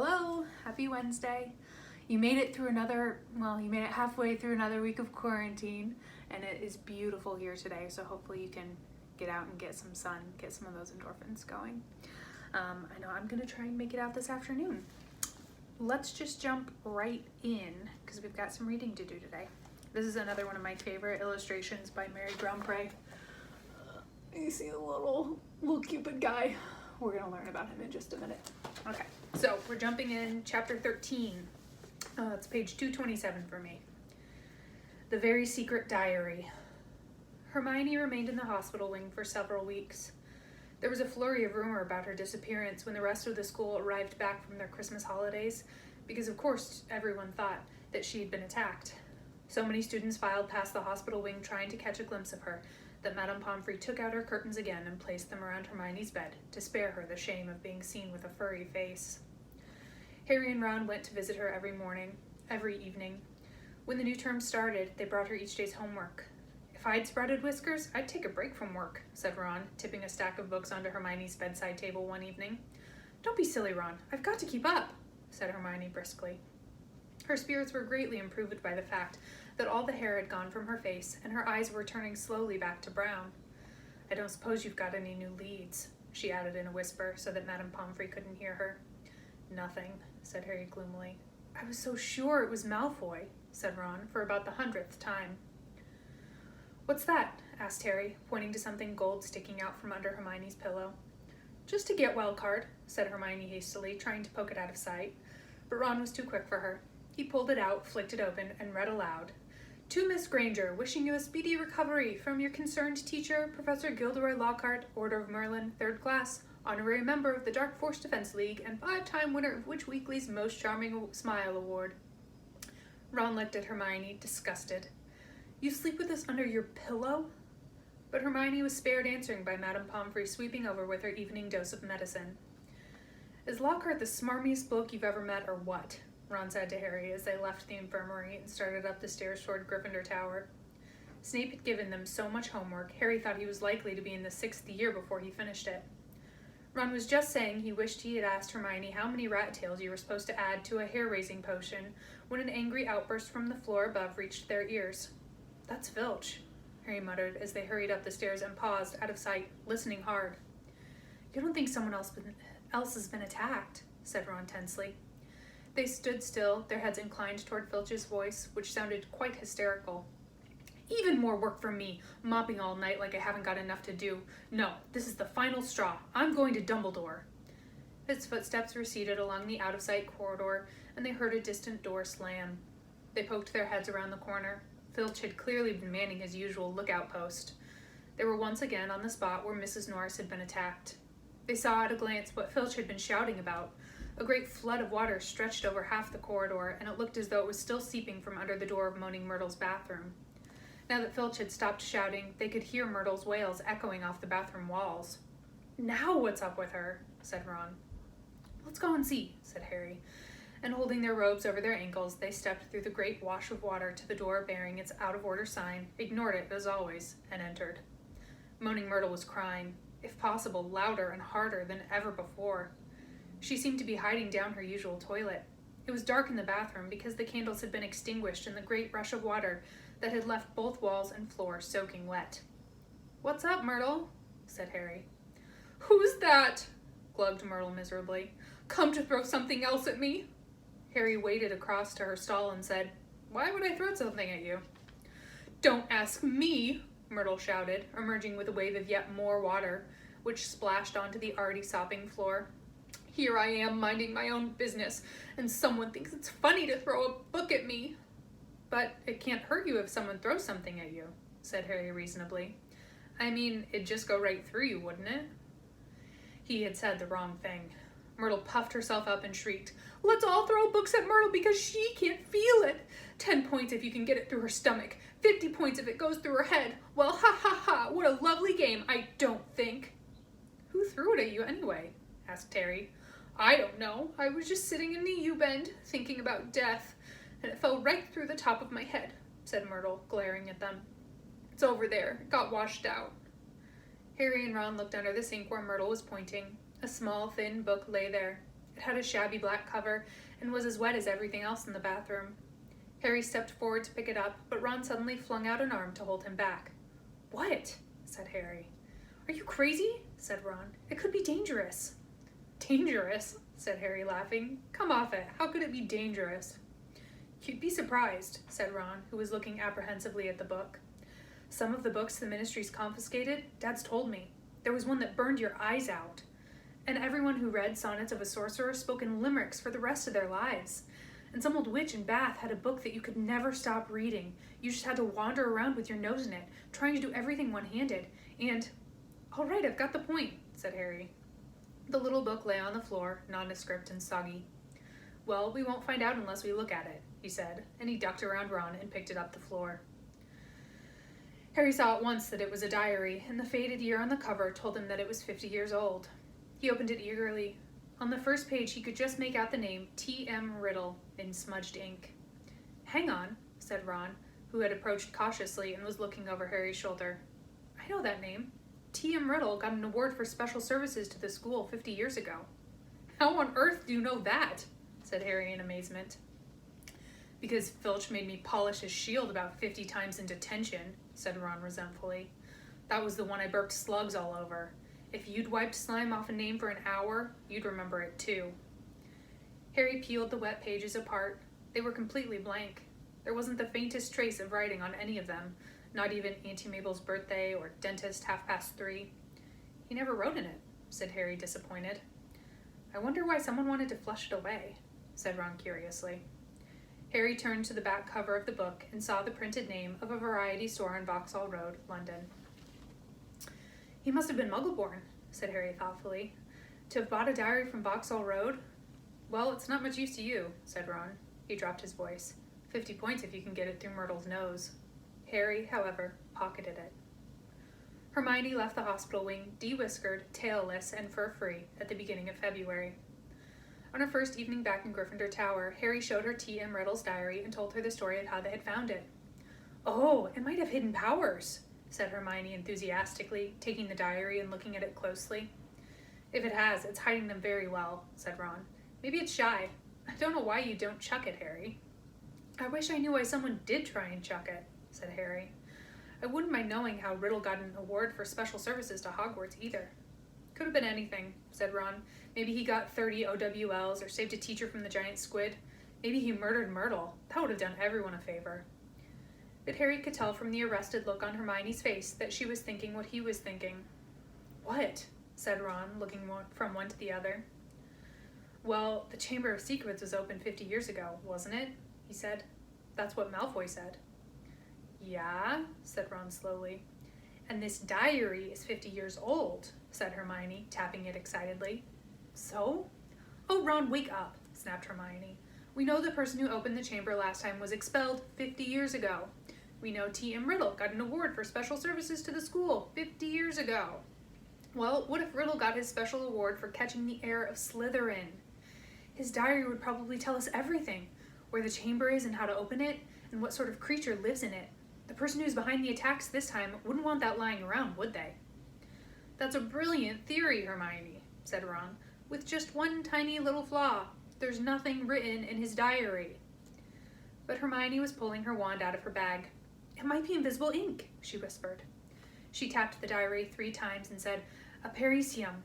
Hello, happy Wednesday. You made it halfway through another week of quarantine, and it is beautiful here today, so hopefully you can get out and get some sun, get some of those endorphins going. I know I'm gonna try and make it out this afternoon. Let's just jump right in, because we've got some reading to do today. This is another one of my favorite illustrations by Mary Grandpre. You see the little Cupid guy? We're gonna learn about him in just a minute. Okay, so we're jumping in chapter 13. It's page 227 for me. The Very Secret Diary. Hermione remained in the hospital wing for several weeks. There was a flurry of rumor about her disappearance when the rest of the school arrived back from their Christmas holidays, because of course everyone thought that she had been attacked. So many students filed past the hospital wing trying to catch a glimpse of her that Madame Pomfrey took out her curtains again and placed them around Hermione's bed to spare her the shame of being seen with a furry face. Harry and Ron went to visit her every evening. When the new term started, they brought her each day's homework. If I'd sprouted whiskers, I'd take a break from work, said Ron, tipping a stack of books onto Hermione's bedside table one evening. Don't be silly, Ron. I've got to keep up, said Hermione briskly. Her spirits were greatly improved by the fact that all the hair had gone from her face and her eyes were turning slowly back to brown. I don't suppose you've got any new leads, she added in a whisper so that Madame Pomfrey couldn't hear her. Nothing, said Harry gloomily. I was so sure it was Malfoy, said Ron for about the 100th time. What's that? Asked Harry, pointing to something gold sticking out from under Hermione's pillow. Just a get well card, said Hermione hastily, trying to poke it out of sight. But Ron was too quick for her. He pulled it out, flicked it open, and read aloud. To Miss Granger, wishing you a speedy recovery from your concerned teacher, Professor Gilderoy Lockhart, Order of Merlin, 3rd class, honorary member of the Dark Force Defense League, and 5-time winner of Witch Weekly's Most Charming Smile Award. Ron looked at Hermione, disgusted. You sleep with this under your pillow? But Hermione was spared answering by Madame Pomfrey sweeping over with her evening dose of medicine. Is Lockhart the smarmiest bloke you've ever met, or what? Ron said to Harry as they left the infirmary and started up the stairs toward Gryffindor Tower. Snape had given them so much homework, Harry thought he was likely to be in the 6th year before he finished it. Ron was just saying he wished he had asked Hermione how many rat tails you were supposed to add to a hair-raising potion when an angry outburst from the floor above reached their ears. That's Filch, Harry muttered as they hurried up the stairs and paused, out of sight, listening hard. You don't think someone else has been attacked, said Ron tensely. They stood still, their heads inclined toward Filch's voice, which sounded quite hysterical. Even more work for me, mopping all night like I haven't got enough to do. No, this is the final straw. I'm going to Dumbledore. His footsteps receded along the out-of-sight corridor, and they heard a distant door slam. They poked their heads around the corner. Filch had clearly been manning his usual lookout post. They were once again on the spot where Mrs. Norris had been attacked. They saw at a glance what Filch had been shouting about. A great flood of water stretched over half the corridor, and it looked as though it was still seeping from under the door of Moaning Myrtle's bathroom. Now that Filch had stopped shouting, they could hear Myrtle's wails echoing off the bathroom walls. Now what's up with her? Said Ron. Let's go and see, said Harry, and holding their robes over their ankles, they stepped through the great wash of water to the door bearing its out-of-order sign, ignored it as always, and entered. Moaning Myrtle was crying, if possible louder and harder than ever before. She seemed to be hiding down her usual toilet. It was dark in the bathroom because the candles had been extinguished in the great rush of water that had left both walls and floor soaking wet. What's up, Myrtle? Said Harry. Who's that? Glugged Myrtle miserably. Come to throw something else at me? Harry waded across to her stall and said, Why would I throw something at you? Don't ask me, Myrtle shouted, emerging with a wave of yet more water, which splashed onto the already sopping floor. Here I am minding my own business, and someone thinks it's funny to throw a book at me. But it can't hurt you if someone throws something at you, said Harry reasonably. I mean, it'd just go right through you, wouldn't it? He had said the wrong thing. Myrtle puffed herself up and shrieked, Let's all throw books at Myrtle because she can't feel it. 10 points if you can get it through her stomach. 50 points if it goes through her head. Well, ha ha ha, what a lovely game, I don't think. Who threw it at you anyway? Asked Harry. I don't know. I was just sitting in the U-bend, thinking about death, and it fell right through the top of my head, said Myrtle, glaring at them. It's over there. It got washed out. Harry and Ron looked under the sink where Myrtle was pointing. A small, thin book lay there. It had a shabby black cover and was as wet as everything else in the bathroom. Harry stepped forward to pick it up, but Ron suddenly flung out an arm to hold him back. "What?" said Harry. "Are you crazy?" said Ron. "It could be dangerous." "Dangerous?" said Harry, laughing. "Come off it. How could it be dangerous?" "You'd be surprised," said Ron, who was looking apprehensively at the book. "Some of the books the ministry's confiscated, Dad's told me. There was one that burned your eyes out. And everyone who read Sonnets of a Sorcerer spoke in limericks for the rest of their lives. And some old witch in Bath had a book that you could never stop reading. You just had to wander around with your nose in it, trying to do everything one-handed. And—" "All right, I've got the point," said Harry. The little book lay on the floor, nondescript and soggy. "Well, we won't find out unless we look at it," he said, and he ducked around Ron and picked it up the floor. Harry saw at once that it was a diary, and the faded year on the cover told him that it was 50 years old. He opened it eagerly. On the first page, he could just make out the name T.M. Riddle in smudged ink. "Hang on," said Ron, who had approached cautiously and was looking over Harry's shoulder. "I know that name. T.M. Riddle got an award for special services to the school 50 years ago." "How on earth do you know that?" said Harry in amazement. "Because Filch made me polish his shield about 50 times in detention," said Ron resentfully. "That was the one I burped slugs all over. If you'd wiped slime off a name for an hour, you'd remember it too." Harry peeled the wet pages apart. They were completely blank. There wasn't the faintest trace of writing on any of them, not even Auntie Mabel's birthday or dentist 3:30. "He never wrote in it," said Harry, disappointed. "I wonder why someone wanted to flush it away," said Ron curiously. Harry turned to the back cover of the book and saw the printed name of a variety store on Vauxhall Road, London. "He must have been Muggle-born," said Harry thoughtfully. "To have bought a diary from Vauxhall Road? Well, it's not much use to you," said Ron. He dropped his voice. 50 points if you can get it through Myrtle's nose." Harry, however, pocketed it. Hermione left the hospital wing de-whiskered, tailless, and fur-free at the beginning of February. On her first evening back in Gryffindor Tower, Harry showed her T.M. Riddle's diary and told her the story of how they had found it. "Oh, it might have hidden powers," said Hermione enthusiastically, taking the diary and looking at it closely. "If it has, it's hiding them very well," said Ron. "Maybe it's shy. I don't know why you don't chuck it, Harry." "I wish I knew why someone did try and chuck it," said Harry. "I wouldn't mind knowing how Riddle got an award for special services to Hogwarts either." "Could have been anything," said Ron. "Maybe he got 30 OWLs or saved a teacher from the giant squid. Maybe he murdered Myrtle. That would have done everyone a favor." But Harry could tell from the arrested look on Hermione's face that she was thinking what he was thinking. "What?" said Ron, looking from one to the other. "Well, the Chamber of Secrets was opened 50 years ago, wasn't it?" he said. "That's what Malfoy said." "Yeah," said Ron slowly. "And this diary is 50 years old," said Hermione, tapping it excitedly. "So?" "Oh, Ron, wake up," snapped Hermione. "We know the person who opened the chamber last time was expelled 50 years ago. We know T.M. Riddle got an award for special services to the school 50 years ago. Well, what if Riddle got his special award for catching the heir of Slytherin? His diary would probably tell us everything, where the chamber is and how to open it, and what sort of creature lives in it. The person who's behind the attacks this time wouldn't want that lying around, would they?" "That's a brilliant theory, Hermione," said Ron, "with just one tiny little flaw. There's nothing written in his diary." But Hermione was pulling her wand out of her bag. "It might be invisible ink," she whispered. She tapped the diary 3 times and said, "Apericium."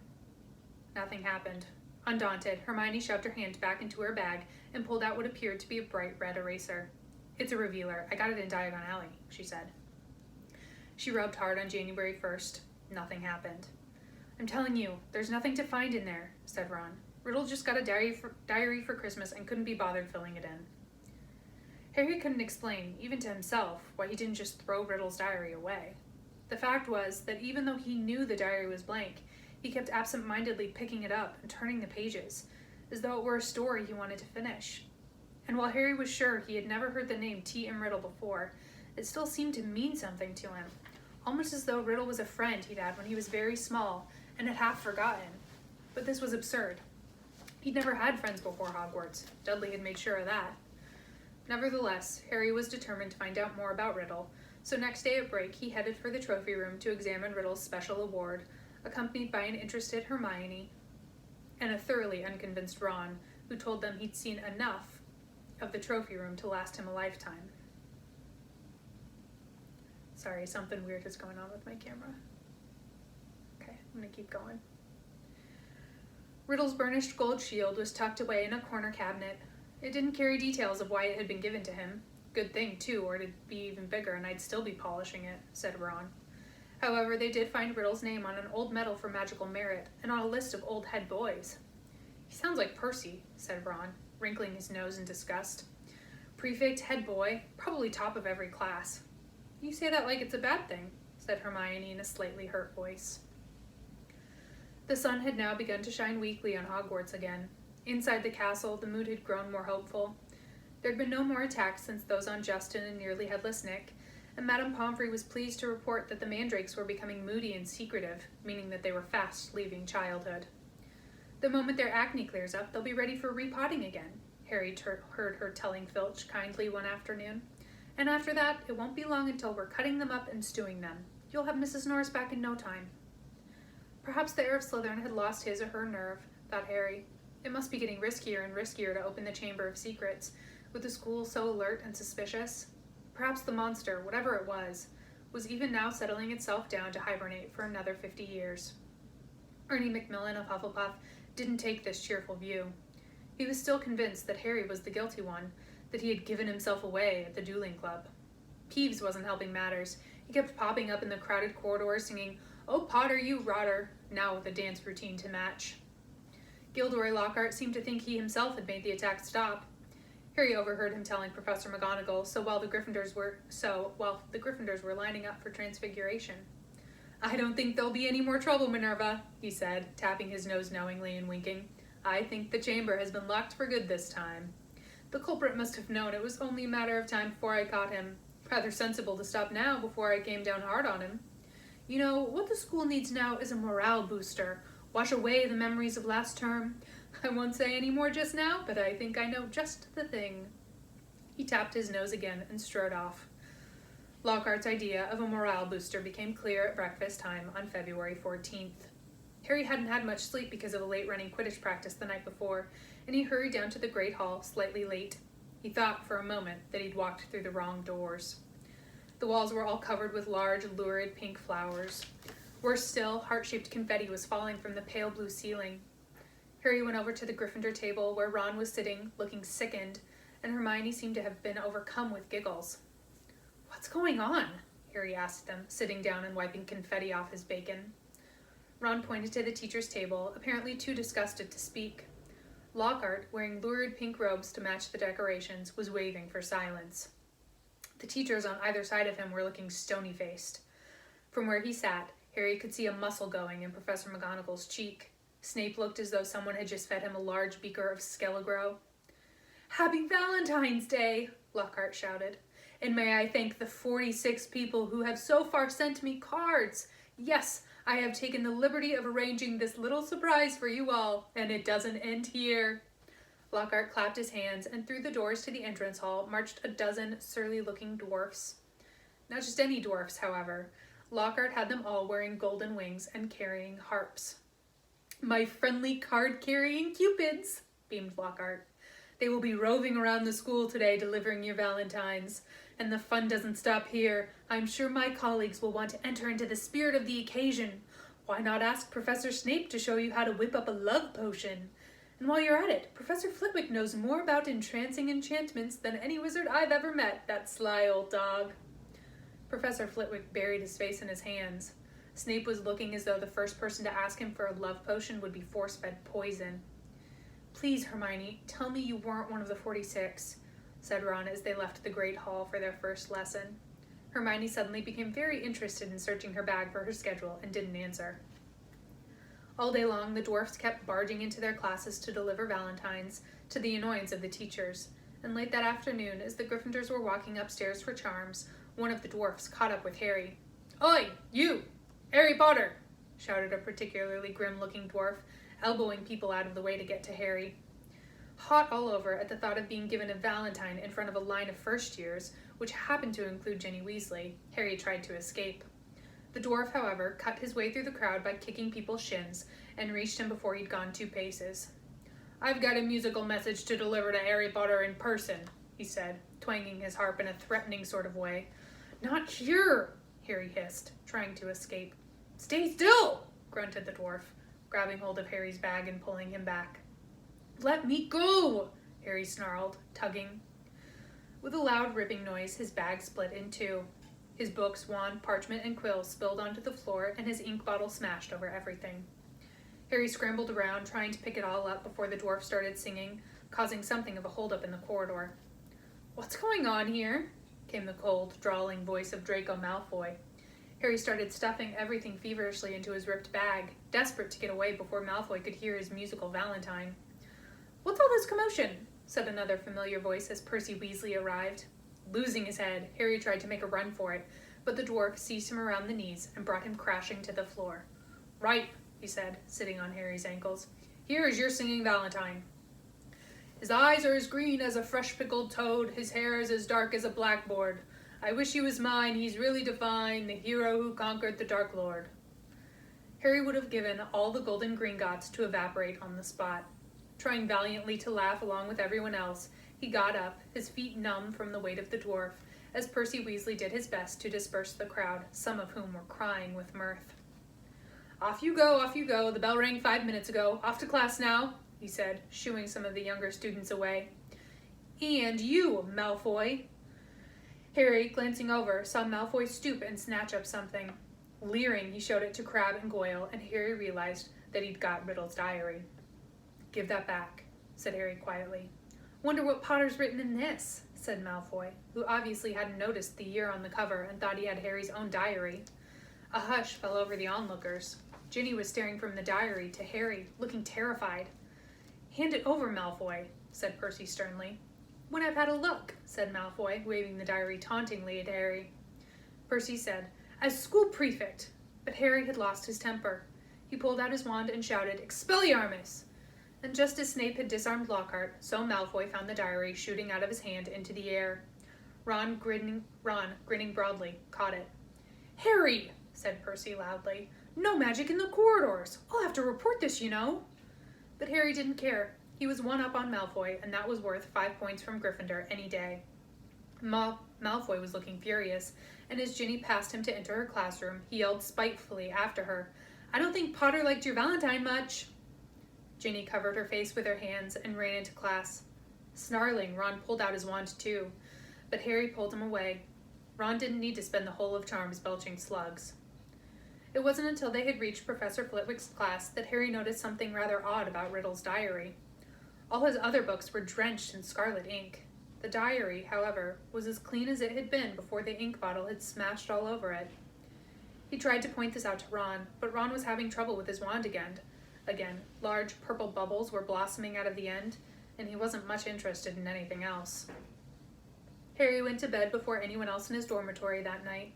Nothing happened. Undaunted, Hermione shoved her hand back into her bag and pulled out what appeared to be a bright red eraser. "It's a revealer. I got it in Diagon Alley," she said. She rubbed hard on January 1st. Nothing happened. "I'm telling you, there's nothing to find in there," said Ron. "Riddle just got a diary for Christmas and couldn't be bothered filling it in." Harry couldn't explain, even to himself, why he didn't just throw Riddle's diary away. The fact was that even though he knew the diary was blank, he kept absent-mindedly picking it up and turning the pages, as though it were a story he wanted to finish. And while Harry was sure he had never heard the name T.M. Riddle before, it still seemed to mean something to him, almost as though Riddle was a friend he'd had when he was very small and had half forgotten. But this was absurd. He'd never had friends before Hogwarts. Dudley had made sure of that. Nevertheless, Harry was determined to find out more about Riddle, so next day at break he headed for the trophy room to examine Riddle's special award, accompanied by an interested Hermione and a thoroughly unconvinced Ron, who told them he'd seen enough of the trophy room to last him a lifetime. Sorry, something weird is going on with my camera. Okay, I'm gonna keep going. Riddle's burnished gold shield was tucked away in a corner cabinet. It didn't carry details of why it had been given to him. Good thing, too, or it'd be even bigger and I'd still be polishing it, said Ron. However, they did find Riddle's name on an old medal for magical merit and on a list of old head boys. He sounds like Percy, said Ron, wrinkling his nose in disgust. Prefect head boy, probably top of every class. You say that like it's a bad thing, said Hermione in a slightly hurt voice. The sun had now begun to shine weakly on Hogwarts again. Inside the castle, the mood had grown more hopeful. There'd been no more attacks since those on Justin and nearly headless Nick, and Madame Pomfrey was pleased to report that the mandrakes were becoming moody and secretive, meaning that they were fast leaving childhood. The moment their acne clears up, they'll be ready for repotting again, Harry heard her telling Filch kindly one afternoon. And after that, it won't be long until we're cutting them up and stewing them. You'll have Mrs. Norris back in no time. Perhaps the heir of Slytherin had lost his or her nerve, thought Harry. It must be getting riskier and riskier to open the Chamber of Secrets, with the school so alert and suspicious. Perhaps the monster, whatever it was even now settling itself down to hibernate for another 50 years. Ernie Macmillan of Hufflepuff didn't take this cheerful view. He was still convinced that Harry was the guilty one, that he had given himself away at the dueling club. Peeves wasn't helping matters. He kept popping up in the crowded corridors singing, "Oh Potter, you rotter," now with a dance routine to match. Gilderoy Lockhart seemed to think he himself had made the attack stop. Harry overheard him telling Professor McGonagall while the Gryffindors were lining up for Transfiguration. "I don't think there'll be any more trouble, Minerva," he said, tapping his nose knowingly and winking. "I think the chamber has been locked for good this time. The culprit must have known it was only a matter of time before I caught him. Rather sensible to stop now before I came down hard on him. You know, what the school needs now is a morale booster. Wash away the memories of last term. I won't say any more just now, but I think I know just the thing." He tapped his nose again and strode off. Lockhart's idea of a morale booster became clear at breakfast time on February 14th. Harry hadn't had much sleep because of a late-running Quidditch practice the night before, and he hurried down to the Great Hall slightly late. He thought for a moment that he'd walked through the wrong doors. The walls were all covered with large, lurid pink flowers. Worse still, heart-shaped confetti was falling from the pale blue ceiling. Harry went over to the Gryffindor table where Ron was sitting, looking sickened, and Hermione seemed to have been overcome with giggles. "What's going on?" Harry asked them, sitting down and wiping confetti off his bacon. Ron pointed to the teacher's table, apparently too disgusted to speak. Lockhart, wearing lurid pink robes to match the decorations, was waving for silence. The teachers on either side of him were looking stony-faced. From where he sat, Harry could see a muscle going in Professor McGonagall's cheek. Snape looked as though someone had just fed him a large beaker of Skelegro. "Happy Valentine's Day!" Lockhart shouted. "And may I thank the 46 people who have so far sent me cards. Yes, I have taken the liberty of arranging this little surprise for you all, and it doesn't end here." Lockhart clapped his hands, and through the doors to the entrance hall marched a dozen surly-looking dwarfs. Not just any dwarfs, however. Lockhart had them all wearing golden wings and carrying harps. "My friendly card-carrying cupids," beamed Lockhart. "They will be roving around the school today delivering your valentines. And the fun doesn't stop here. I'm sure my colleagues will want to enter into the spirit of the occasion. Why not ask Professor Snape to show you how to whip up a love potion? And while you're at it, Professor Flitwick knows more about entrancing enchantments than any wizard I've ever met, that sly old dog." Professor Flitwick buried his face in his hands. Snape was looking as though the first person to ask him for a love potion would be force-fed poison. "Please, Hermione, tell me you weren't one of the 46, said Ron as they left the Great Hall for their first lesson. Hermione suddenly became very interested in searching her bag for her schedule and didn't answer. All day long, the dwarfs kept barging into their classes to deliver valentines, to the annoyance of the teachers, and late that afternoon, as the Gryffindors were walking upstairs for charms, one of the dwarfs caught up with Harry. "Oi, you! Harry Potter!" shouted a particularly grim-looking dwarf, elbowing people out of the way to get to Harry. Hot all over at the thought of being given a valentine in front of a line of first years, which happened to include Ginny Weasley, Harry tried to escape. The dwarf, however, cut his way through the crowd by kicking people's shins and reached him before he'd gone 2 paces. "I've got a musical message to deliver to Harry Potter in person," he said, twanging his harp in a threatening sort of way. "Not here," Harry hissed, trying to escape. "Stay still," grunted the dwarf, grabbing hold of Harry's bag and pulling him back. "Let me go," Harry snarled, tugging. With a loud ripping noise, his bag split in 2. His books, wand, parchment, and quill spilled onto the floor, and his ink bottle smashed over everything. Harry scrambled around, trying to pick it all up before the dwarf started singing, causing something of a holdup in the corridor. "What's going on here?" came the cold, drawling voice of Draco Malfoy. Harry started stuffing everything feverishly into his ripped bag, desperate to get away before Malfoy could hear his musical valentine. "What's all this commotion?" said another familiar voice as Percy Weasley arrived. Losing his head, Harry tried to make a run for it, but the dwarf seized him around the knees and brought him crashing to the floor. "Right," he said, sitting on Harry's ankles. "Here is your singing valentine. His eyes are as green as a fresh pickled toad, his hair is as dark as a blackboard. I wish he was mine, he's really divine, the hero who conquered the Dark Lord." Harry would have given all the golden Gringotts to evaporate on the spot. Trying valiantly to laugh along with everyone else, he got up, his feet numb from the weight of the dwarf, as Percy Weasley did his best to disperse the crowd, some of whom were crying with mirth. Off you go, the bell rang 5 minutes ago, off to class now," he said, shooing some of the younger students away. "And you, Malfoy." Harry, glancing over, saw Malfoy stoop and snatch up something. Leering, he showed it to Crabbe and Goyle, and Harry realized that he'd got Riddle's diary. "Give that back," said Harry quietly. "Wonder what Potter's written in this," said Malfoy, who obviously hadn't noticed the year on the cover and thought he had Harry's own diary. A hush fell over the onlookers. Ginny was staring from the diary to Harry, looking terrified. "Hand it over, Malfoy," said Percy sternly. "When I've had a look," said Malfoy, waving the diary tauntingly at Harry. Percy said, "As school prefect," but Harry had lost his temper. He pulled out his wand and shouted, "Expelliarmus!" And just as Snape had disarmed Lockhart, so Malfoy found the diary shooting out of his hand into the air. Ron, grinning broadly, caught it. "Harry!" said Percy loudly. "No magic in the corridors! I'll have to report this, you know!" But Harry didn't care. He was one up on Malfoy, and that was worth 5 points from Gryffindor any day. Malfoy was looking furious, and as Ginny passed him to enter her classroom, he yelled spitefully after her, "I don't think Potter liked your Valentine much." Ginny covered her face with her hands and ran into class. Snarling, Ron pulled out his wand too, but Harry pulled him away. Ron didn't need to spend the whole of Charms belching slugs. It wasn't until they had reached Professor Flitwick's class that Harry noticed something rather odd about Riddle's diary. All his other books were drenched in scarlet ink. The diary, however, was as clean as it had been before the ink bottle had smashed all over it. He tried to point this out to Ron, but Ron was having trouble with his wand again. Large purple bubbles were blossoming out of the end, and he wasn't much interested in anything else. Harry went to bed before anyone else in his dormitory that night.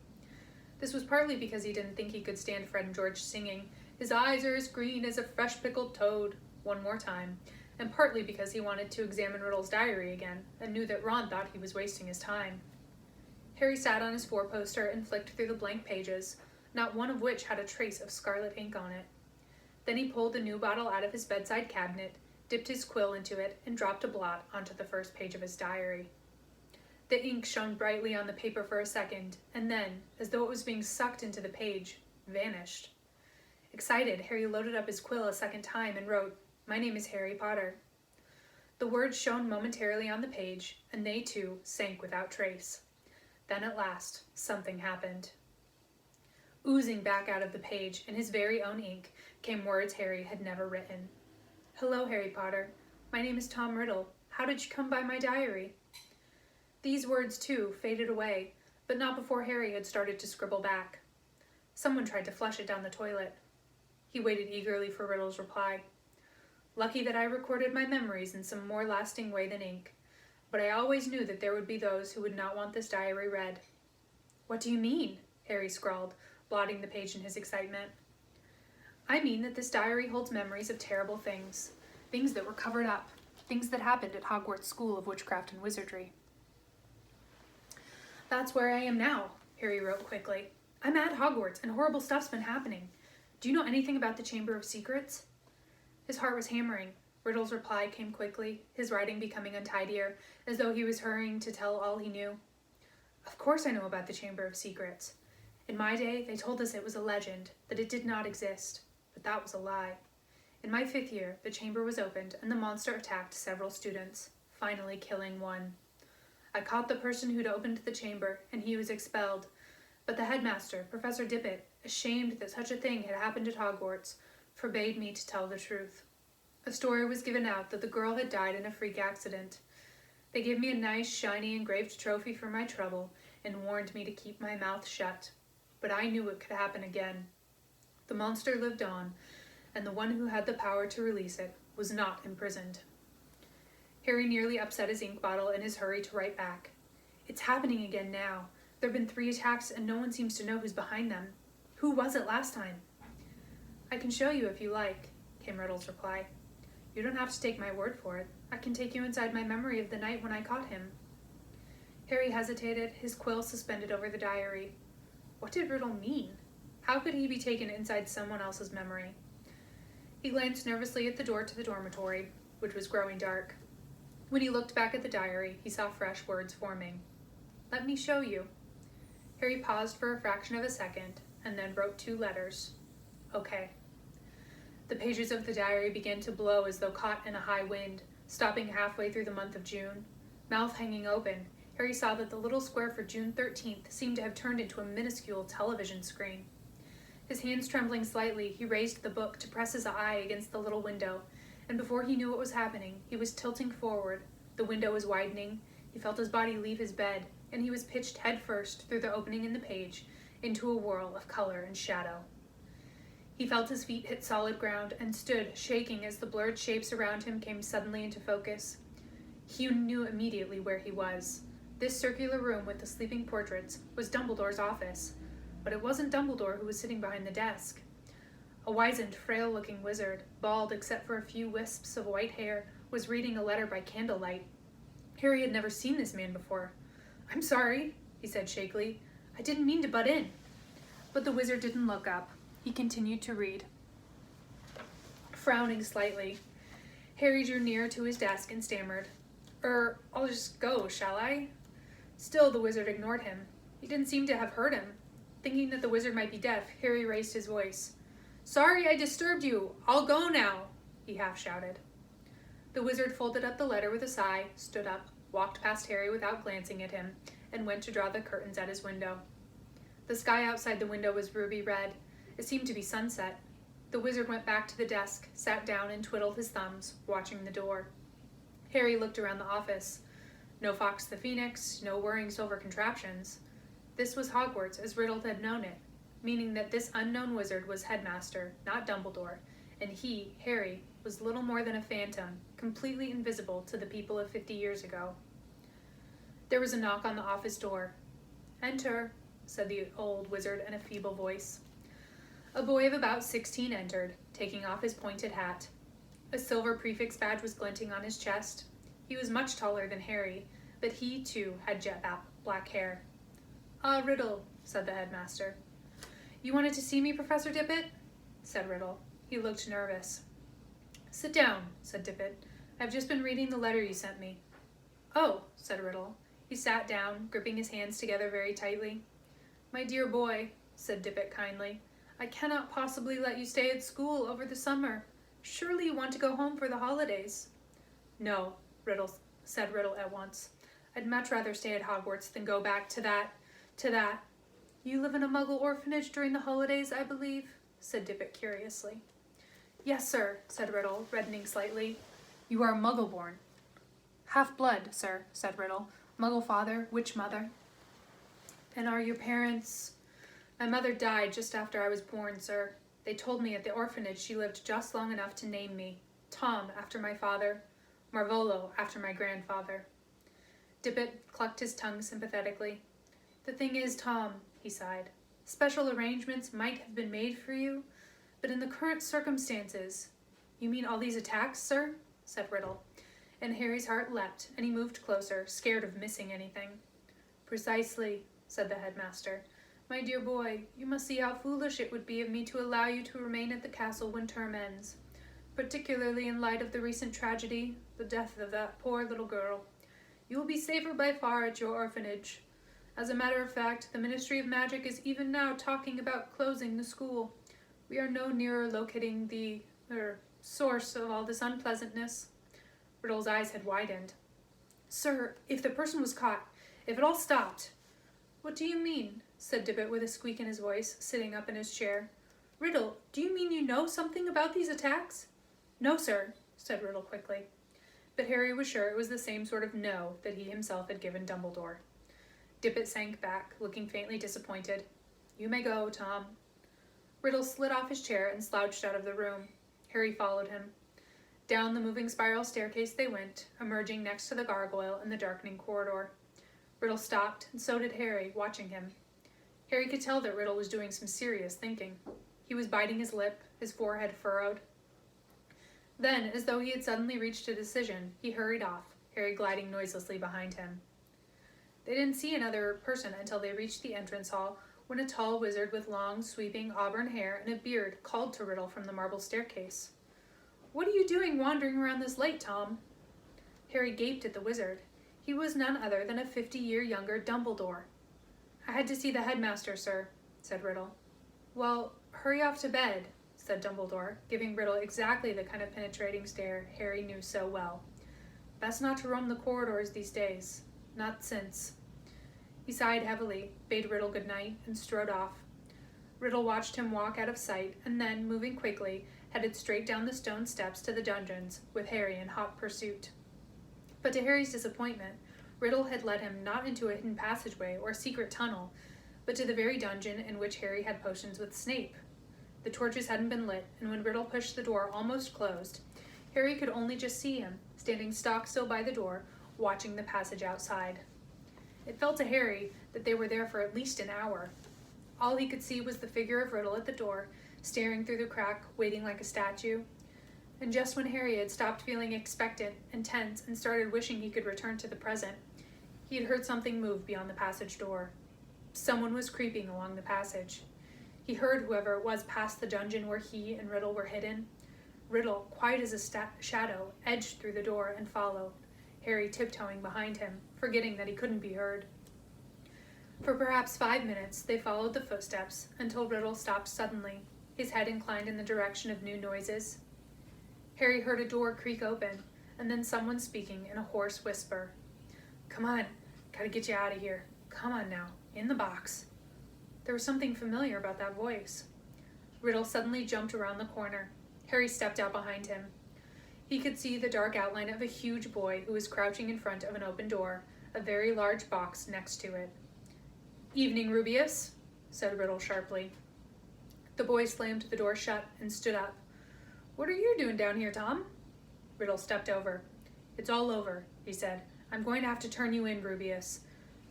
This was partly because he didn't think he could stand Fred and George singing, "His eyes are as green as a fresh pickled toad," one more time, and partly because he wanted to examine Riddle's diary again, and knew that Ron thought he was wasting his time. Harry sat on his four-poster and flicked through the blank pages, not one of which had a trace of scarlet ink on it. Then he pulled the new bottle out of his bedside cabinet, dipped his quill into it, and dropped a blot onto the first page of his diary. The ink shone brightly on the paper for a second, and then, as though it was being sucked into the page, vanished. Excited, Harry loaded up his quill a second time and wrote, "My name is Harry Potter." The words shone momentarily on the page, and they too sank without trace. Then at last, something happened. Oozing back out of the page, in his very own ink, came words Harry had never written. "Hello, Harry Potter. My name is Tom Riddle. How did you come by my diary?" These words, too, faded away, but not before Harry had started to scribble back. Someone tried to flush it down the toilet. He waited eagerly for Riddle's reply. "Lucky that I recorded my memories in some more lasting way than ink, but I always knew that there would be those who would not want this diary read." "What do you mean?" Harry scrawled, blotting the page in his excitement. "I mean that this diary holds memories of terrible things, things that were covered up, things that happened at Hogwarts School of Witchcraft and Wizardry." "That's where I am now," Harry wrote quickly. I'm at Hogwarts, and horrible stuff's been happening. Do you know anything about the Chamber of Secrets? His heart was hammering. Riddle's reply came quickly, his writing becoming untidier, as though he was hurrying to tell all he knew. Of course I know about the Chamber of Secrets. In my day, they told us it was a legend, that it did not exist. But that was a lie. In my 5th year, the chamber was opened, and the monster attacked several students, finally killing one. I caught the person who'd opened the chamber, and he was expelled. But the headmaster, Professor Dippet, ashamed that such a thing had happened at Hogwarts, forbade me to tell the truth. A story was given out that the girl had died in a freak accident. They gave me a nice, shiny, engraved trophy for my trouble and warned me to keep my mouth shut. But I knew it could happen again. The monster lived on, and the one who had the power to release it was not imprisoned. Harry nearly upset his ink bottle in his hurry to write back. It's happening again now. There have been 3 attacks, and no one seems to know who's behind them. Who was it last time? I can show you if you like, came Riddle's reply. You don't have to take my word for it. I can take you inside my memory of the night when I caught him. Harry hesitated, his quill suspended over the diary. What did Riddle mean? How could he be taken inside someone else's memory? He glanced nervously at the door to the dormitory, which was growing dark. When he looked back at the diary, he saw fresh words forming. Let me show you. Harry paused for a fraction of a second, and then wrote 2 letters. Okay. The pages of the diary began to blow as though caught in a high wind, stopping halfway through the month of June. Mouth hanging open, Harry saw that the little square for June 13th seemed to have turned into a minuscule television screen. His hands trembling slightly, he raised the book to press his eye against the little window, and before he knew what was happening, he was tilting forward. The window was widening, he felt his body leave his bed, and he was pitched headfirst through the opening in the page into a whirl of color and shadow. He felt his feet hit solid ground and stood, shaking as the blurred shapes around him came suddenly into focus. He knew immediately where he was. This circular room with the sleeping portraits was Dumbledore's office, but it wasn't Dumbledore who was sitting behind the desk. A wizened, frail-looking wizard, bald except for a few wisps of white hair, was reading a letter by candlelight. Harry had never seen this man before. I'm sorry, he said shakily. I didn't mean to butt in. But the wizard didn't look up. He continued to read. Frowning slightly, Harry drew near to his desk and stammered, I'll just go, shall I? Still, the wizard ignored him. He didn't seem to have heard him. Thinking that the wizard might be deaf, Harry raised his voice. Sorry I disturbed you. I'll go now, he half shouted. The wizard folded up the letter with a sigh, stood up, walked past Harry without glancing at him, and went to draw the curtains at his window. The sky outside the window was ruby red. It seemed to be sunset. The wizard went back to the desk, sat down and twiddled his thumbs, watching the door. Harry looked around the office. No Fox the Phoenix, no whirring silver contraptions. This was Hogwarts as Riddle had known it, meaning that this unknown wizard was headmaster, not Dumbledore, and he, Harry, was little more than a phantom, completely invisible to the people of 50 years ago. There was a knock on the office door. Enter, said the old wizard in a feeble voice. A boy of about 16 entered, taking off his pointed hat. A silver prefix badge was glinting on his chest. He was much taller than Harry, but he, too, had jet black hair. Ah, Riddle, said the headmaster. You wanted to see me, Professor Dippet? Said Riddle. He looked nervous. Sit down, said Dippet. I've just been reading the letter you sent me. Oh, said Riddle. He sat down, gripping his hands together very tightly. My dear boy, said Dippet kindly, I cannot possibly let you stay at school over the summer. Surely you want to go home for the holidays. No, said Riddle at once. I'd much rather stay at Hogwarts than go back to that. You live in a Muggle orphanage during the holidays, I believe, said Dippet curiously. Yes, sir, said Riddle, reddening slightly. You are Muggle-born. Half-blood, sir, said Riddle. Muggle father, witch mother. And are your parents... My mother died just after I was born, sir. They told me at the orphanage she lived just long enough to name me. Tom, after my father. Marvolo, after my grandfather. Dippet clucked his tongue sympathetically. The thing is, Tom, he sighed, special arrangements might have been made for you, but in the current circumstances... You mean all these attacks, sir? Said Riddle. And Harry's heart leapt, and he moved closer, scared of missing anything. Precisely, said the headmaster. My dear boy, you must see how foolish it would be of me to allow you to remain at the castle when term ends, particularly in light of the recent tragedy, the death of that poor little girl. You will be safer by far at your orphanage. As a matter of fact, the Ministry of Magic is even now talking about closing the school. We are no nearer locating the source of all this unpleasantness. Riddle's eyes had widened. Sir, if the person was caught, if it all stopped. What do you mean? Said Dippet with a squeak in his voice, sitting up in his chair. Riddle, do you mean you know something about these attacks? No, sir, said Riddle quickly. But Harry was sure it was the same sort of no that he himself had given Dumbledore. Dippet sank back, looking faintly disappointed. You may go, Tom. Riddle slid off his chair and slouched out of the room. Harry followed him. Down the moving spiral staircase they went, emerging next to the gargoyle in the darkening corridor. Riddle stopped, and so did Harry, watching him. Harry could tell that Riddle was doing some serious thinking. He was biting his lip, his forehead furrowed. Then, as though he had suddenly reached a decision, he hurried off, Harry gliding noiselessly behind him. They didn't see another person until they reached the entrance hall, when a tall wizard with long, sweeping auburn hair and a beard called to Riddle from the marble staircase. What are you doing wandering around this late, Tom? Harry gaped at the wizard. He was none other than a 50-year younger Dumbledore. I had to see the headmaster, sir, said Riddle. Well, hurry off to bed, said Dumbledore, giving Riddle exactly the kind of penetrating stare Harry knew so well. Best not to roam the corridors these days. Not since. He sighed heavily, bade Riddle good night, and strode off. Riddle watched him walk out of sight, and then, moving quickly, headed straight down the stone steps to the dungeons, with Harry in hot pursuit. But to Harry's disappointment, Riddle had led him not into a hidden passageway or secret tunnel, but to the very dungeon in which Harry had potions with Snape. The torches hadn't been lit, and when Riddle pushed the door almost closed, Harry could only just see him, standing stock-still by the door, watching the passage outside. It felt to Harry that they were there for at least an hour. All he could see was the figure of Riddle at the door, staring through the crack, waiting like a statue. And just when Harry had stopped feeling expectant and tense and started wishing he could return to the present, he had heard something move beyond the passage door. Someone was creeping along the passage. He heard whoever it was pass the dungeon where he and Riddle were hidden. Riddle, quiet as a shadow, edged through the door and followed, Harry tiptoeing behind him, forgetting that he couldn't be heard. For perhaps 5 minutes, they followed the footsteps until Riddle stopped suddenly, his head inclined in the direction of new noises. Harry heard a door creak open, and then someone speaking in a hoarse whisper. Come on, gotta get you out of here. Come on now, in the box. There was something familiar about that voice. Riddle suddenly jumped around the corner. Harry stepped out behind him. He could see the dark outline of a huge boy who was crouching in front of an open door, a very large box next to it. Evening, Rubeus, said Riddle sharply. The boy slammed the door shut and stood up. What are you doing down here, Tom? Riddle stepped over. It's all over, he said. I'm going to have to turn you in, Rubeus.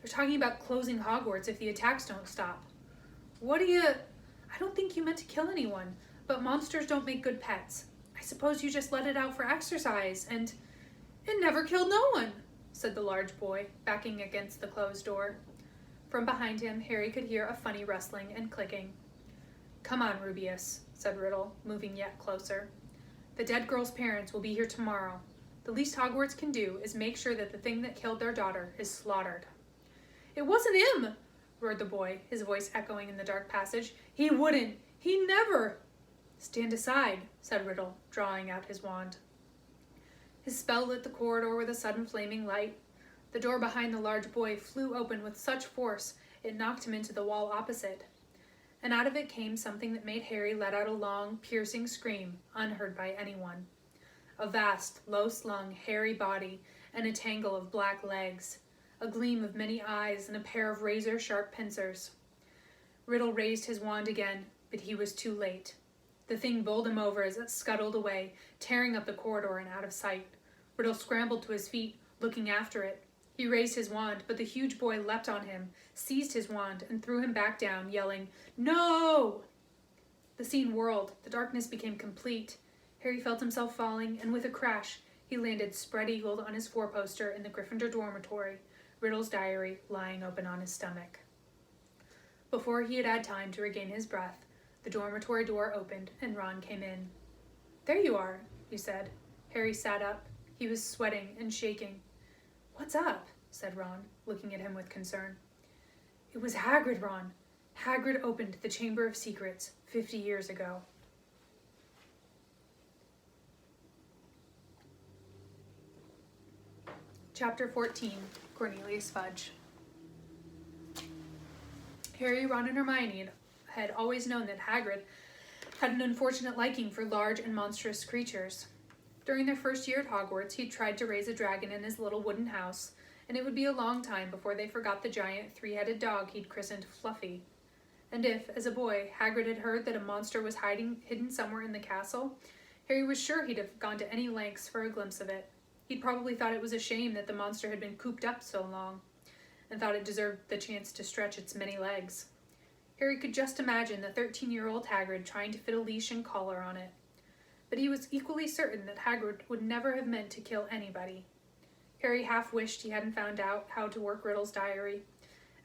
They're talking about closing Hogwarts if the attacks don't stop. What do you... I don't think you meant to kill anyone, but monsters don't make good pets. I suppose you just let it out for exercise, and... It never killed no one, said the large boy, backing against the closed door. From behind him, Harry could hear a funny rustling and clicking. Come on, Rubeus, said Riddle, moving yet closer. The dead girl's parents will be here tomorrow. The least Hogwarts can do is make sure that the thing that killed their daughter is slaughtered. It wasn't him, roared the boy, his voice echoing in the dark passage. He wouldn't. He never. Stand aside, said Riddle, drawing out his wand. His spell lit the corridor with a sudden flaming light. The door behind the large boy flew open with such force it knocked him into the wall opposite. And out of it came something that made Harry let out a long, piercing scream, unheard by anyone. A vast, low-slung, hairy body and a tangle of black legs, a gleam of many eyes and a pair of razor-sharp pincers. Riddle raised his wand again, but he was too late. The thing bowled him over as it scuttled away, tearing up the corridor and out of sight. Riddle scrambled to his feet, looking after it. He raised his wand, but the huge boy leapt on him, seized his wand, and threw him back down, yelling, "No!" The scene whirled. The darkness became complete. Harry felt himself falling, and with a crash, he landed spread-eagled on his four-poster in the Gryffindor dormitory, Riddle's diary lying open on his stomach. Before he had had time to regain his breath, the dormitory door opened and Ron came in. "There you are," he said. Harry sat up. He was sweating and shaking. "What's up?" said Ron, looking at him with concern. "It was Hagrid, Ron. Hagrid opened the Chamber of Secrets 50 years ago." Chapter 14, Cornelius Fudge. Harry, Ron, and Hermione had always known that Hagrid had an unfortunate liking for large and monstrous creatures. During their first year at Hogwarts, he'd tried to raise a dragon in his little wooden house, and it would be a long time before they forgot the giant three-headed dog he'd christened Fluffy. And if, as a boy, Hagrid had heard that a monster was hidden somewhere in the castle, Harry was sure he'd have gone to any lengths for a glimpse of it. He'd probably thought it was a shame that the monster had been cooped up so long, and thought it deserved the chance to stretch its many legs. Harry could just imagine the 13-year-old Hagrid trying to fit a leash and collar on it. But he was equally certain that Hagrid would never have meant to kill anybody. Harry half wished he hadn't found out how to work Riddle's diary.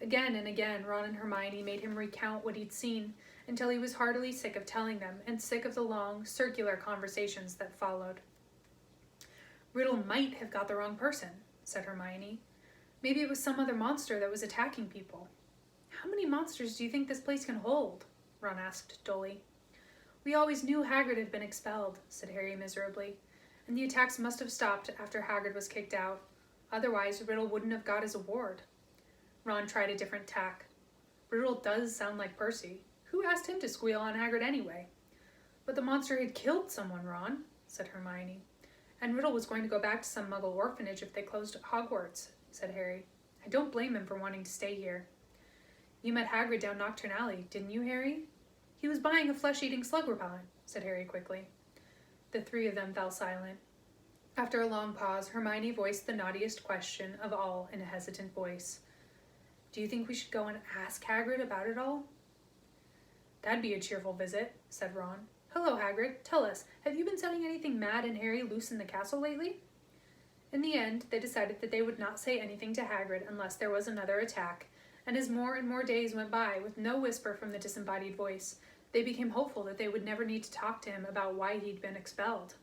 Again and again, Ron and Hermione made him recount what he'd seen, until he was heartily sick of telling them, and sick of the long, circular conversations that followed. "Riddle might have got the wrong person," said Hermione. "Maybe it was some other monster that was attacking people." "How many monsters do you think this place can hold?" Ron asked dully. "We always knew Hagrid had been expelled," said Harry miserably, "and the attacks must have stopped after Hagrid was kicked out. Otherwise, Riddle wouldn't have got his award." Ron tried a different tack. "Riddle does sound like Percy. Who asked him to squeal on Hagrid anyway?" "But the monster had killed someone, Ron," said Hermione. "And Riddle was going to go back to some Muggle orphanage if they closed Hogwarts," said Harry. "I don't blame him for wanting to stay here." "You met Hagrid down Nocturne Alley, didn't you, Harry?" "He was buying a flesh-eating slug repellent," said Harry quickly. The three of them fell silent. After a long pause, Hermione voiced the naughtiest question of all in a hesitant voice. "Do you think we should go and ask Hagrid about it all?" "That'd be a cheerful visit," said Ron. "Hello, Hagrid. Tell us, have you been setting anything mad and hairy loose in the castle lately?" In the end, they decided that they would not say anything to Hagrid unless there was another attack, and as more and more days went by with no whisper from the disembodied voice, they became hopeful that they would never need to talk to him about why he'd been expelled.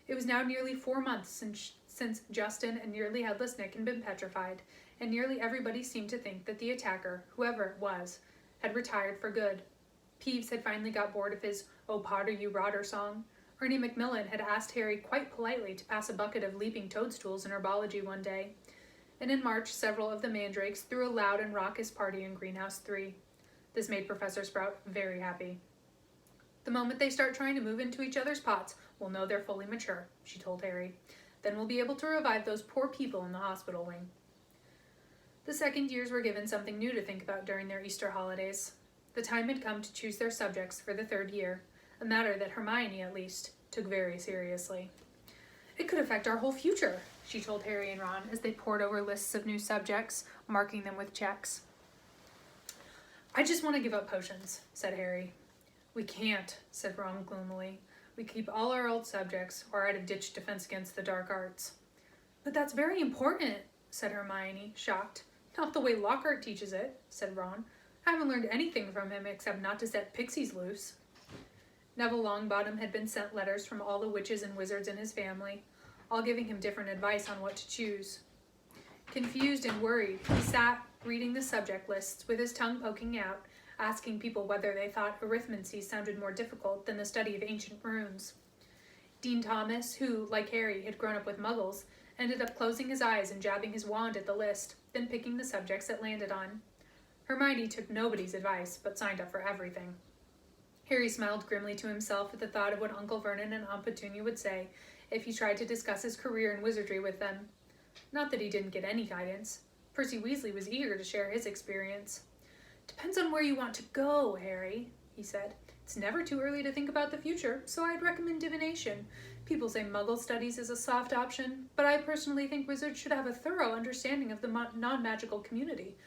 It was now nearly 4 months since Justin and Nearly Headless Nick had been petrified, and nearly everybody seemed to think that the attacker, whoever it was, had retired for good. Peeves had finally got bored of his "Oh Potter, you rotter" song. Ernie Macmillan had asked Harry quite politely to pass a bucket of leaping toadstools in herbology one day. And in March, several of the mandrakes threw a loud and raucous party in Greenhouse 3. This made Professor Sprout very happy. "The moment they start trying to move into each other's pots, we'll know they're fully mature," she told Harry. "Then we'll be able to revive those poor people in the hospital wing." The second years were given something new to think about during their Easter holidays. The time had come to choose their subjects for the third year, a matter that Hermione, at least, took very seriously. "It could affect our whole future," she told Harry and Ron as they pored over lists of new subjects, marking them with checks. "I just want to give up potions," said Harry. "We can't," said Ron gloomily. "We keep all our old subjects, or I'd have ditched Defense Against the Dark Arts." "But that's very important," said Hermione, shocked. "Not the way Lockhart teaches it," said Ron. "I haven't learned anything from him except not to set pixies loose." Neville Longbottom had been sent letters from all the witches and wizards in his family, all giving him different advice on what to choose. Confused and worried, he sat reading the subject lists with his tongue poking out, asking people whether they thought arithmancy sounded more difficult than the study of ancient runes. Dean Thomas, who, like Harry, had grown up with muggles, ended up closing his eyes and jabbing his wand at the list, then picking the subjects it landed on. Hermione took nobody's advice, but signed up for everything. Harry smiled grimly to himself at the thought of what Uncle Vernon and Aunt Petunia would say if he tried to discuss his career in wizardry with them. Not that he didn't get any guidance. Percy Weasley was eager to share his experience. "Depends on where you want to go, Harry," he said. "It's never too early to think about the future, so I'd recommend divination. People say Muggle studies is a soft option, but I personally think wizards should have a thorough understanding of the non-magical community,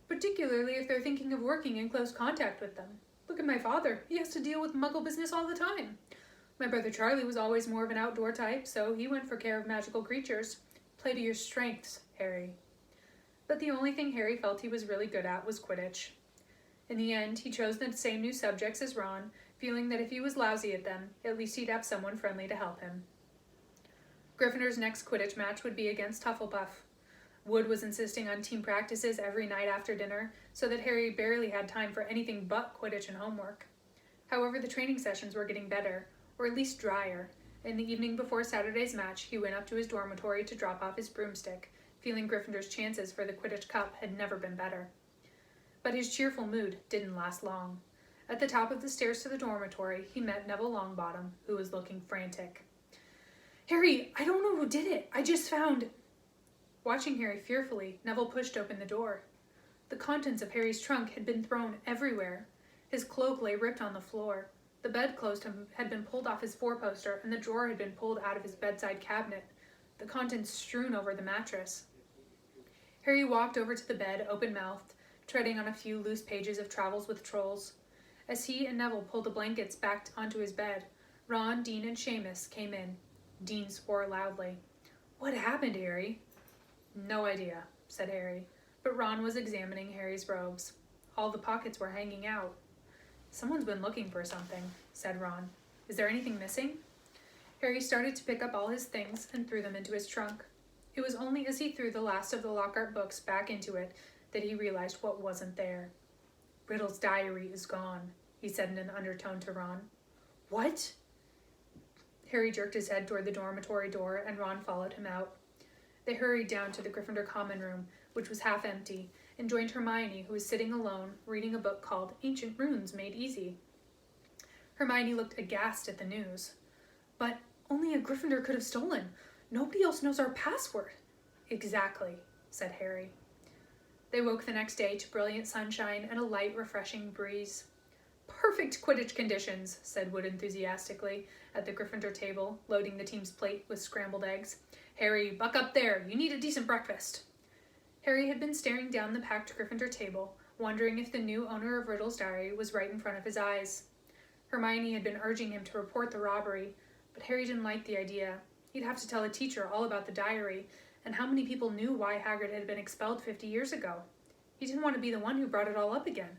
particularly if they're thinking of working in close contact with them. Look at my father. He has to deal with Muggle business all the time. My brother Charlie was always more of an outdoor type, so he went for care of magical creatures. Play to your strengths, Harry." But the only thing Harry felt he was really good at was Quidditch. In the end, he chose the same new subjects as Ron, feeling that if he was lousy at them, at least he'd have someone friendly to help him. Gryffindor's next Quidditch match would be against Hufflepuff. Wood was insisting on team practices every night after dinner, so that Harry barely had time for anything but Quidditch and homework. However, the training sessions were getting better, or at least drier. In the evening before Saturday's match, he went up to his dormitory to drop off his broomstick, feeling Gryffindor's chances for the Quidditch Cup had never been better. But his cheerful mood didn't last long. At the top of the stairs to the dormitory, he met Neville Longbottom, who was looking frantic. "Harry, I don't know who did it. I just found..." Watching Harry fearfully, Neville pushed open the door. The contents of Harry's trunk had been thrown everywhere. His cloak lay ripped on the floor. The bedclothes had been pulled off his four-poster, and the drawer had been pulled out of his bedside cabinet, the contents strewn over the mattress. Harry walked over to the bed, open-mouthed, treading on a few loose pages of Travels with Trolls. As he and Neville pulled the blankets back onto his bed, Ron, Dean, and Seamus came in. Dean swore loudly. "What happened, Harry?" "No idea," said Harry, but Ron was examining Harry's robes. All the pockets were hanging out. "Someone's been looking for something," said Ron. "Is there anything missing?" Harry started to pick up all his things and threw them into his trunk. It was only as he threw the last of the Lockhart books back into it that he realized what wasn't there. "Riddle's diary is gone," he said in an undertone to Ron. "What?" Harry jerked his head toward the dormitory door, and Ron followed him out. They hurried down to the Gryffindor common room, which was half empty, and joined Hermione, who was sitting alone, reading a book called Ancient Runes Made Easy. Hermione looked aghast at the news. "But only a Gryffindor could have stolen. Nobody else knows our password." "Exactly," said Harry. They woke the next day to brilliant sunshine and a light, refreshing breeze. "Perfect Quidditch conditions," said Wood enthusiastically at the Gryffindor table, loading the team's plate with scrambled eggs. "Harry, buck up there. You need a decent breakfast." Harry had been staring down the packed Gryffindor table, wondering if the new owner of Riddle's diary was right in front of his eyes. Hermione had been urging him to report the robbery, but Harry didn't like the idea. He'd have to tell a teacher all about the diary, and how many people knew why Hagrid had been expelled 50 years ago. He didn't want to be the one who brought it all up again.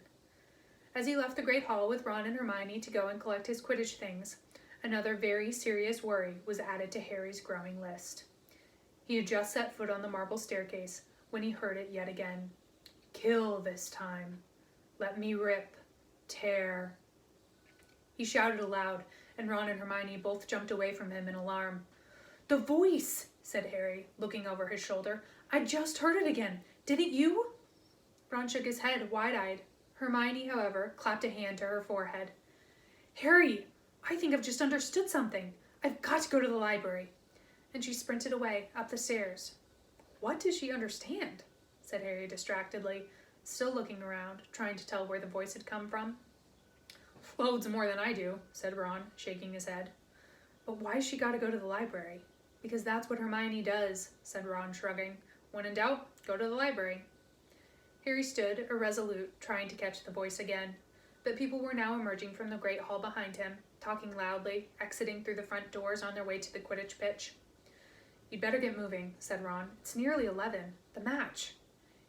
As he left the Great Hall with Ron and Hermione to go and collect his Quidditch things, another very serious worry was added to Harry's growing list. He had just set foot on the marble staircase when he heard it yet again. "Kill this time. Let me rip. Tear." He shouted aloud, and Ron and Hermione both jumped away from him in alarm. "The voice," said Harry, looking over his shoulder. "I just heard it again. Didn't you?" Ron shook his head, wide-eyed. Hermione, however, clapped a hand to her forehead. "Harry, I think I've just understood something. I've got to go to the library." And she sprinted away, up the stairs. "What does she understand?" said Harry distractedly, still looking around, trying to tell where the voice had come from. "Loads more than I do," said Ron, shaking his head. "But why's she got to go to the library?" "Because that's what Hermione does," said Ron, shrugging. "When in doubt, go to the library." Harry stood, irresolute, trying to catch the voice again. But people were now emerging from the great hall behind him, talking loudly, exiting through the front doors on their way to the Quidditch pitch. "You'd better get moving," said Ron. "It's nearly 11. The match."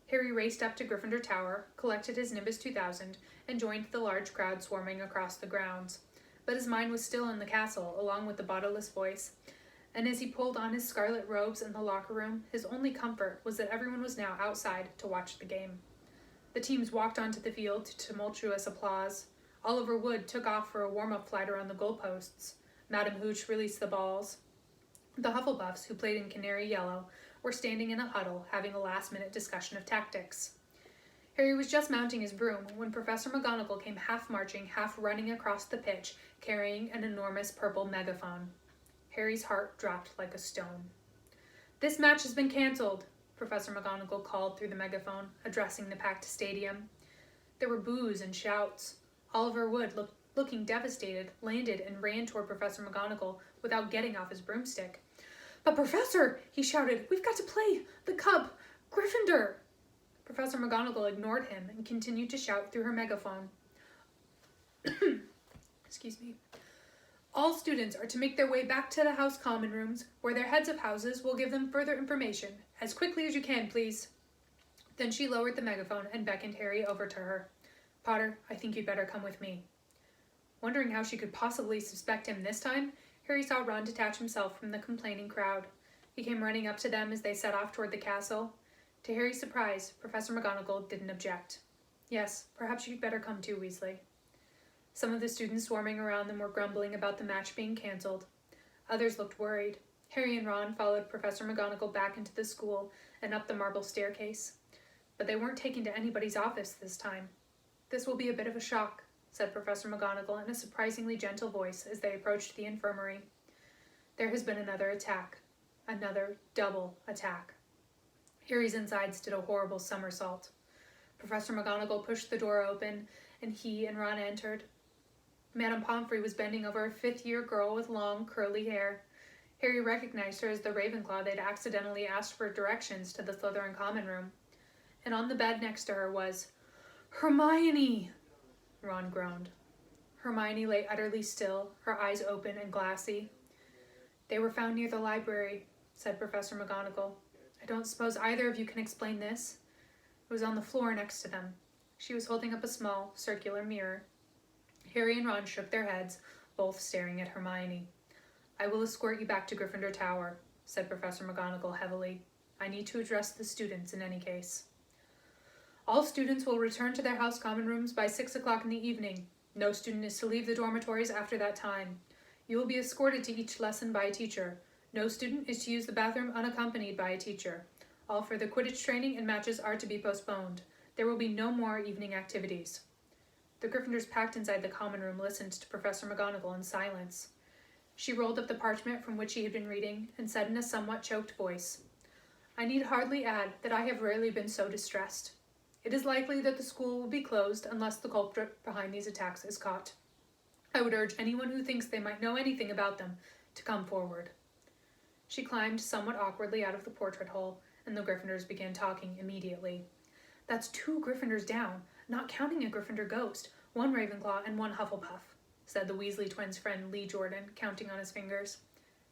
Harry raced up to Gryffindor Tower, collected his Nimbus 2000, and joined the large crowd swarming across the grounds. But his mind was still in the castle, along with the bodiless voice, and as he pulled on his scarlet robes in the locker room, his only comfort was that everyone was now outside to watch the game. The teams walked onto the field to tumultuous applause. Oliver Wood took off for a warm-up flight around the goalposts. Madame Hooch released the balls. The Hufflepuffs, who played in canary yellow, were standing in a huddle, having a last-minute discussion of tactics. Harry was just mounting his broom when Professor McGonagall came half-marching, half-running across the pitch, carrying an enormous purple megaphone. Harry's heart dropped like a stone. "This match has been cancelled," Professor McGonagall called through the megaphone, addressing the packed stadium. There were boos and shouts. Oliver Wood, looking devastated, landed and ran toward Professor McGonagall without getting off his broomstick. "But Professor," he shouted, "we've got to play! The Cup! Gryffindor!" Professor McGonagall ignored him and continued to shout through her megaphone. Excuse me. "All students are to make their way back to the house common rooms, where their heads of houses will give them further information. As quickly as you can, please." Then she lowered the megaphone and beckoned Harry over to her. Potter, I think you'd better come with me. Wondering how she could possibly suspect him this time, Harry saw Ron detach himself from the complaining crowd. He came running up to them as they set off toward the castle. To Harry's surprise, Professor McGonagall didn't object. Yes, perhaps you'd better come too, Weasley. Some of the students swarming around them were grumbling about the match being cancelled. Others looked worried. Harry and Ron followed Professor McGonagall back into the school and up the marble staircase. But they weren't taken to anybody's office this time. This will be a bit of a shock, said Professor McGonagall in a surprisingly gentle voice as they approached the infirmary. There has been another attack. Another double attack. Harry's insides did a horrible somersault. Professor McGonagall pushed the door open, and he and Ron entered. Madame Pomfrey was bending over a fifth-year girl with long, curly hair. Harry recognized her as the Ravenclaw they'd accidentally asked for directions to the Slytherin common room. And on the bed next to her was Hermione! Ron groaned. Hermione lay utterly still, her eyes open and glassy. They were found near the library, said Professor McGonagall. I don't suppose either of you can explain this? It was on the floor next to them. She was holding up a small, circular mirror. Harry and Ron shook their heads, both staring at Hermione. I will escort you back to Gryffindor Tower, said Professor McGonagall heavily. I need to address the students in any case. All students will return to their house common rooms by 6 o'clock in the evening. No student is to leave the dormitories after that time. You will be escorted to each lesson by a teacher. No student is to use the bathroom unaccompanied by a teacher. All further Quidditch training and matches are to be postponed. There will be no more evening activities. The Gryffindors packed inside the common room listened to Professor McGonagall in silence. She rolled up the parchment from which she had been reading and said in a somewhat choked voice, I need hardly add that I have rarely been so distressed. It is likely that the school will be closed unless the culprit behind these attacks is caught. I would urge anyone who thinks they might know anything about them to come forward. She climbed somewhat awkwardly out of the portrait hole, and the Gryffindors began talking immediately. That's 2 Gryffindors down, not counting a Gryffindor ghost, 1 Ravenclaw and 1 Hufflepuff, said the Weasley twins' friend Lee Jordan, counting on his fingers.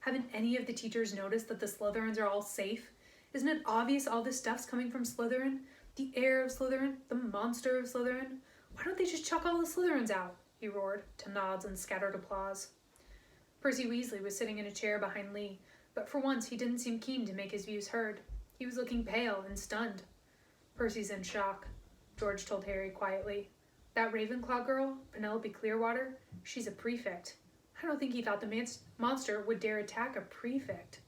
Haven't any of the teachers noticed that the Slytherins are all safe? Isn't it obvious all this stuff's coming from Slytherin? The heir of Slytherin, the monster of Slytherin? Why don't they just chuck all the Slytherins out? He roared, to nods and scattered applause. Percy Weasley was sitting in a chair behind Lee, but for once he didn't seem keen to make his views heard. He was looking pale and stunned. Percy's in shock, George told Harry quietly. That Ravenclaw girl, Penelope Clearwater, she's a prefect. I don't think he thought the monster would dare attack a prefect.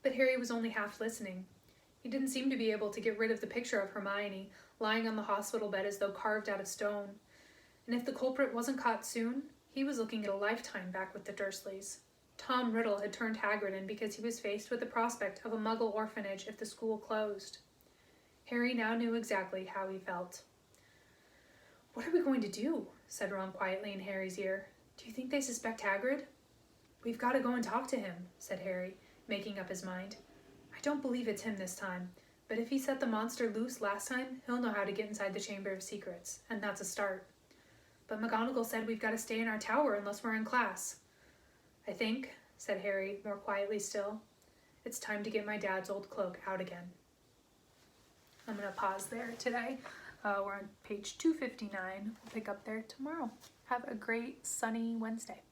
But Harry was only half listening. He didn't seem to be able to get rid of the picture of Hermione, lying on the hospital bed as though carved out of stone. And if the culprit wasn't caught soon, he was looking at a lifetime back with the Dursleys. Tom Riddle had turned Hagridden because he was faced with the prospect of a Muggle orphanage if the school closed. Harry now knew exactly how he felt. What are we going to do? Said Ron quietly in Harry's ear. Do you think they suspect Hagrid? We've got to go and talk to him, said Harry, making up his mind. I don't believe it's him this time, but if he set the monster loose last time, he'll know how to get inside the Chamber of Secrets, and that's a start. But McGonagall said we've got to stay in our tower unless we're in class. I think, said Harry, more quietly still, it's time to get my dad's old cloak out again. I'm going to pause there today. We're on page 259. We'll pick up there tomorrow. Have a great sunny Wednesday.